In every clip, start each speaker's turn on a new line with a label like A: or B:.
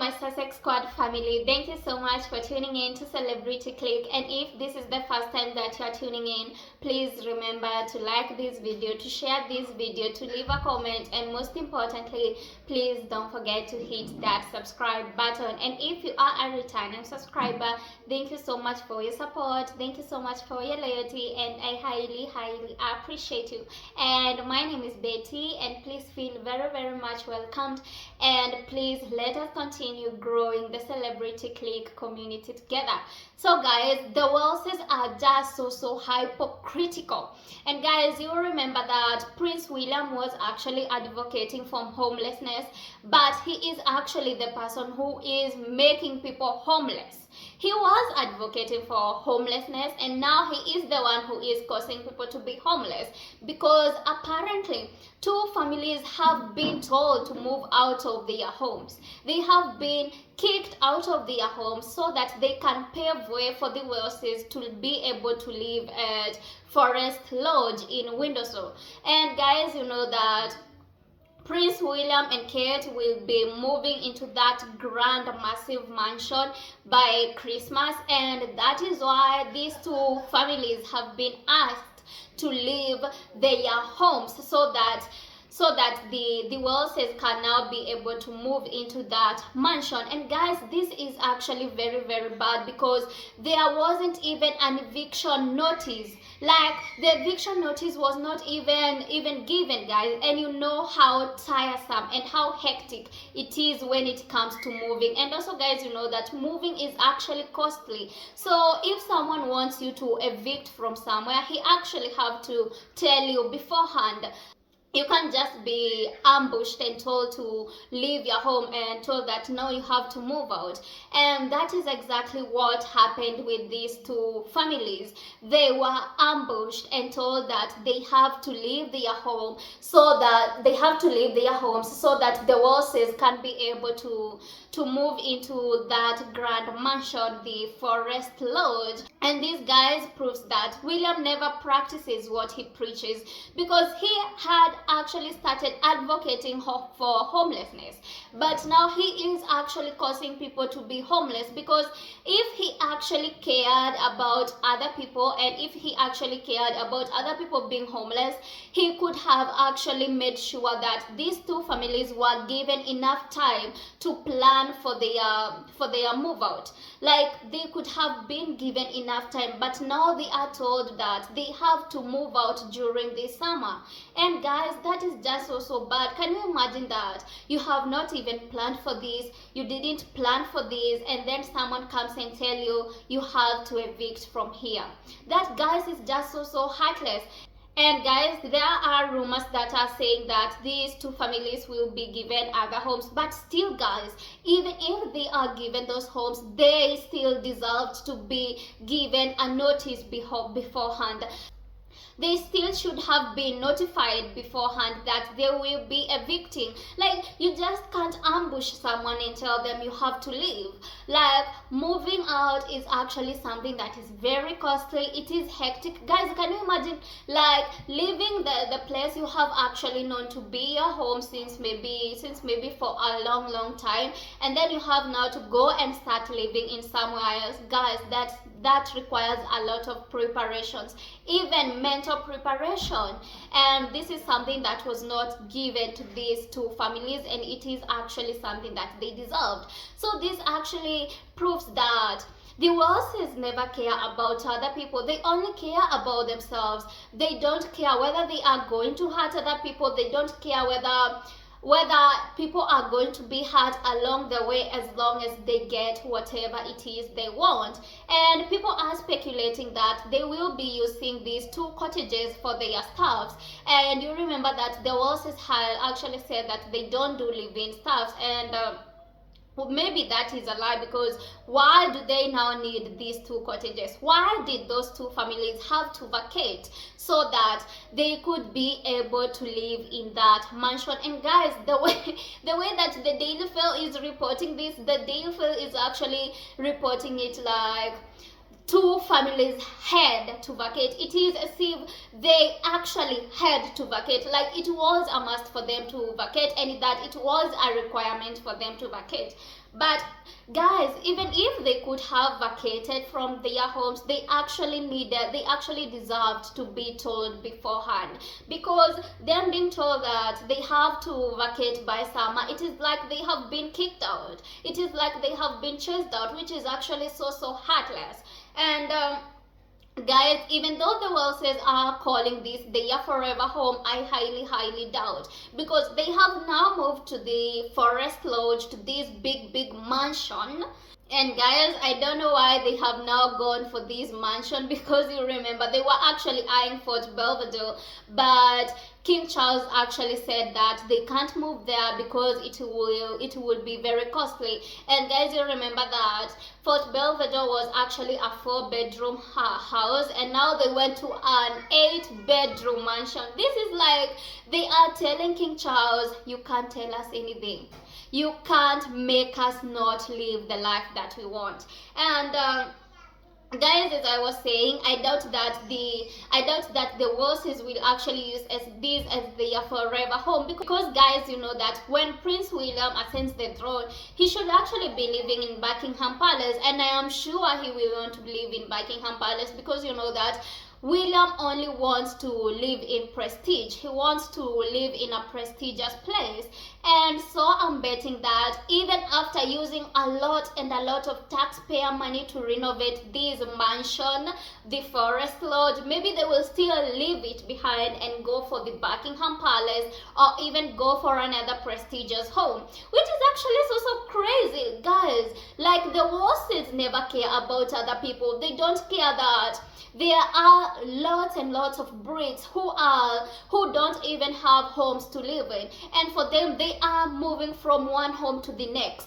A: my Sussex Squad family, thank you so much for tuning in to Celebrity Click. And if this is the first time that you are tuning in, please remember to like this video, to share this video, to leave a comment, and most importantly, please don't forget to hit that subscribe button. And if you are a returning subscriber, thank you so much for your support, thank you so much for your loyalty, and I highly appreciate you. And my name is Betty, and please feel very much welcomed, and please let us continue growing the Celebrity Click community together. So guys, the Welses are just so hypocritical. And guys, you remember that Prince William was actually advocating for homelessness, but he is actually the person who is making people homeless. He was advocating for homelessness, and now he is the one who is causing people to be homeless, because apparently two families have been told to move out of their homes. They have been kicked out of their homes so that they can pave way for the Welses to be able to live at Forest Lodge in Windsor. And guys, you know that Prince William and Kate will be moving into that grand massive mansion by Christmas, and that is why these two families have been asked to leave their homes so that the Welses can now be able to move into that mansion. And guys, this is actually very bad, because there wasn't even an eviction notice. Like, the eviction notice was not even given, guys. And you know how tiresome and how hectic it is when it comes to moving. And also guys, you know that moving is actually costly. So if someone wants you to evict from somewhere, he actually have to tell you beforehand. You can't just be ambushed and told to leave your home and told that no, you have to move out. And that is exactly what happened with these two families. They were ambushed and told that they have to leave their home, so that they have to leave their homes so that the Welses can be able to move into that grand mansion, the Forest Lodge. And this guys proves that William never practices what he preaches, because he had actually started advocating for homelessness, but now he is actually causing people to be homeless. Because if he actually cared about other people, and if he actually cared about other people being homeless, he could have actually made sure that these two families were given enough time to plan for their move out. Like, they could have been given enough time, but now they are told that they have to move out during this summer. And guys, that is just so bad. Can you imagine that you have not even planned for this, you didn't plan for this, and then someone comes and tell you you have to evict from here? That, guys, is just so heartless. And guys, there are rumors that are saying that these two families will be given other homes, but still guys, even if they are given those homes, they still deserve to be given a notice beforehand. They still should have been notified beforehand that they will be evicting. Like, you just can't ambush someone and tell them you have to leave. Like, moving out is actually something that is very costly. It is hectic. Guys, can you imagine, like, leaving the place you have actually known to be your home since maybe for a long time, and then you have now to go and start living in somewhere else? Guys, that requires a lot of preparations, even mental preparation. And this is something that was not given to these two families, and it is actually something that they deserved. So this actually proves that the Welses never care about other people. They only care about themselves. They don't care whether they are going to hurt other people. They don't care whether people are going to be hurt along the way, as long as they get whatever it is they want. And people are speculating that they will be using these two cottages for their staffs. And you remember that the Welses had actually said that they don't do live-in staffs, and well, maybe that is a lie, because why do they now need these two cottages? Why did those two families have to vacate so that they could be able to live in that mansion? And guys, the way that the Daily Mail is reporting this, the Daily Mail is actually reporting it like two families had to vacate. It is as if they actually had to vacate, like it was a must for them to vacate, and that it was a requirement for them to vacate. But guys, even if they could have vacated from their homes, they actually deserved to be told beforehand, because them being told that they have to vacate by summer, it is like they have been kicked out. It is like they have been chased out, which is actually so heartless. And guys, even though the Welses are calling this their forever home, I highly doubt, because they have now moved to the forest lodge, to this big mansion. And guys, I don't know why they have now gone for this mansion, because you remember they were actually eyeing Fort Belvedere, but King Charles actually said that they can't move there because it will be very costly. And guys, you remember that Fort Belvedere was actually a 4-bedroom house, and now they went to an 8-bedroom mansion. This is like they are telling King Charles, you can't tell us anything. You can't make us not live the life that we want. And guys, as I was saying, I doubt that the Welses will actually use this as their forever home, because guys, you know that when Prince William ascends the throne, he should actually be living in Buckingham Palace, and I am sure he will want to live in Buckingham Palace, because you know that William only wants to live in prestige. He wants to live in a prestigious place. And so I'm betting that even after using a lot of taxpayer money to renovate this mansion, the Forest Lodge, maybe they will still leave it behind and go for the Buckingham Palace, or even go for another prestigious home, which is actually so crazy, guys. Like, the Welses never care about other people. They don't care that there are lots and lots of Brits who don't even have homes to live in, and for them, they are moving from one home to the next.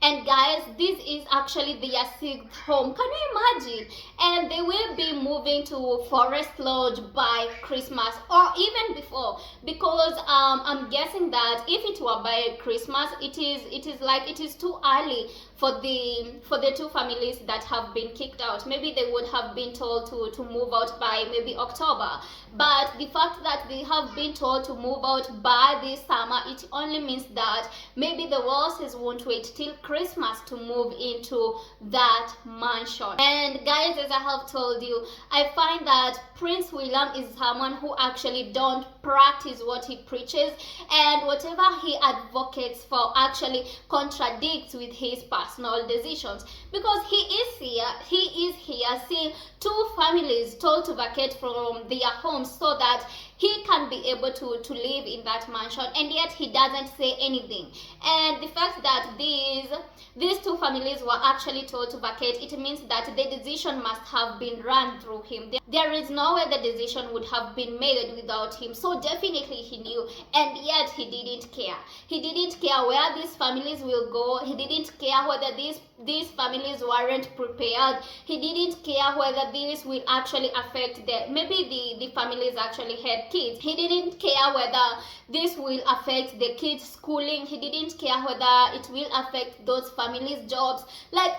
A: And guys, this is actually their 6th home. Can you imagine? And they will be moving to Forest Lodge by Christmas, or even before, because I'm guessing that if it were by Christmas, it is too early for the two families that have been kicked out. Maybe they would have been told to move out by maybe October. But the fact that they have been told to move out by this summer, it only means that maybe the Welses won't wait till Christmas to move into that mansion. And guys, as I have told you, I find that Prince William is someone who actually don't practice what he preaches, and whatever he advocates for actually contradicts with his personal decisions, because he is here seeing two families told to vacate from their homes so that he can be able to live in that mansion, and yet he doesn't say anything. And the fact that these two families were actually told to vacate, it means that the decision must have been run through him. There is no way the decision would have been made without him. So definitely he knew, and yet he didn't care. He didn't care where these families will go. He didn't care whether these families weren't prepared. He didn't care whether this will actually affect them. Maybe the families actually had kids. He didn't care whether this will affect the kids' schooling. He didn't care whether it will affect those families' jobs. Like,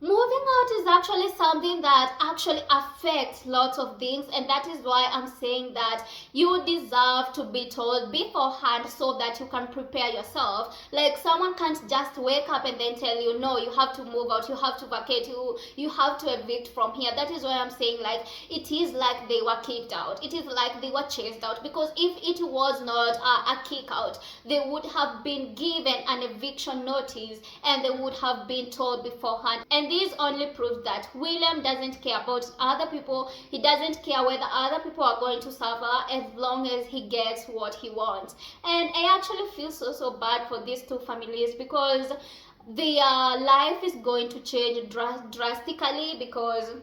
A: moving out is actually something that actually affects lots of things, and that is why I'm saying that you deserve to be told beforehand so that you can prepare yourself. Like, someone can't just wake up and then tell you, no, you have to move out, you have to vacate, you have to evict from here. That is why I'm saying, like, it is like they were kicked out. It is like they were chased out, because if it was not a kick out, they would have been given an eviction notice and they would have been told beforehand. And this only proves that William doesn't care about other people. He doesn't care whether other people are going to suffer, as long as he gets what he wants. And I actually feel so bad for these two families, because their life is going to change drastically, because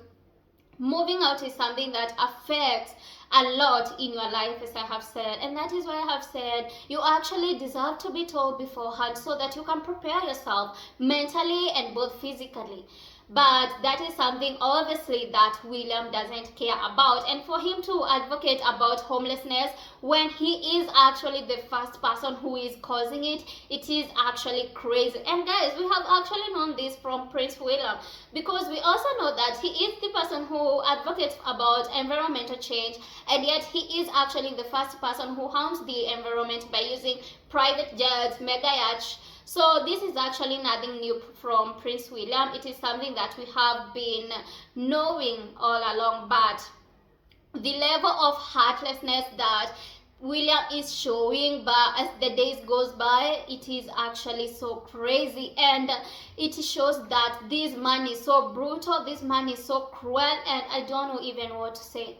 A: moving out is something that affects a lot in your life, as I have said. And that is why I have said you actually deserve to be told beforehand so that you can prepare yourself mentally and both physically. but that is something obviously that William doesn't care about. And for him to advocate about homelessness when he is actually the first person who is causing it, it is actually crazy. And guys, we have actually known this from Prince William, because we also know that he is the person who advocates about environmental change, and yet he is actually the first person who harms the environment by using private jets, mega yachts. So this is actually nothing new from Prince William. It is something that we have been knowing all along, but the level of heartlessness that William is showing, but as the days goes by, it is actually so crazy, and it shows that this man is so brutal, this man is so cruel, and I don't know even what to say.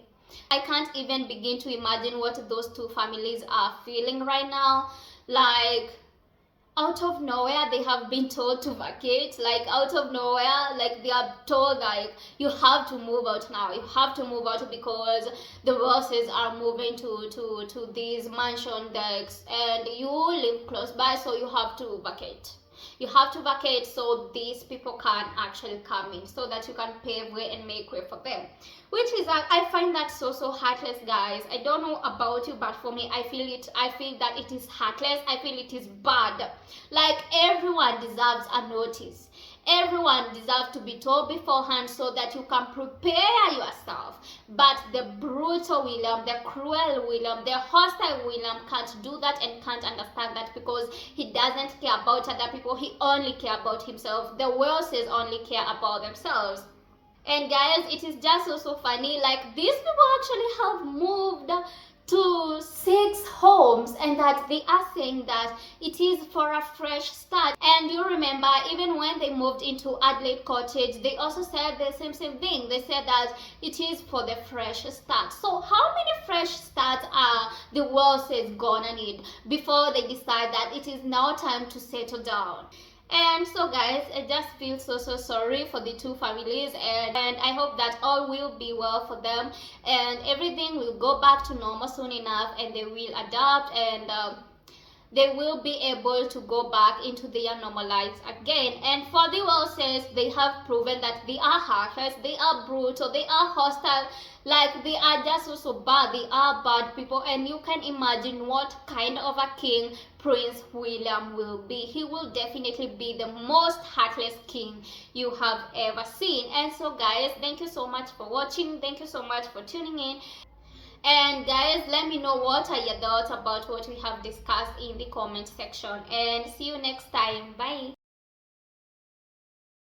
A: I can't even begin to imagine what those two families are feeling right now. Like, out of nowhere they have been told to vacate, like out of nowhere, like they are told like you have to move out now, you have to move out because the bosses are moving to these mansion decks and you live close by, so you have to vacate. You have to vacate so these people can actually come in, so that you can pave way and make way for them, which is I find that so heartless, guys. I don't know about you, but for me, I feel that it is heartless. I feel it is bad. Like, everyone deserves a notice. Everyone deserves to be told beforehand so that you can prepare yourself. But the brutal William, the cruel William, the hostile William can't do that and can't understand that, because he doesn't care about other people. He only cares about himself. The Welses only care about themselves. And guys, it is just so funny. Like, these people actually have moved to 6 homes, and that they are saying that it is for a fresh start. And you remember, even when they moved into Adelaide Cottage, they also said the same thing. They said that it is for the fresh start. So how many fresh starts are the Welses gonna need before they decide that it is now time to settle down? And so guys, I just feel so sorry for the two families, and I hope that all will be well for them and everything will go back to normal soon enough, and they will adapt, and they will be able to go back into their normal lives again. And for the Welses, they have proven that they are heartless, they are brutal, they are hostile, like they are just so bad. They are bad people, and you can imagine what kind of a king Prince William will be. He will definitely be the most heartless king you have ever seen. And so guys, thank you so much for watching. Thank you so much for tuning in. And guys, let me know what are your thoughts about what we have discussed in the comment section, and see you next time. Bye.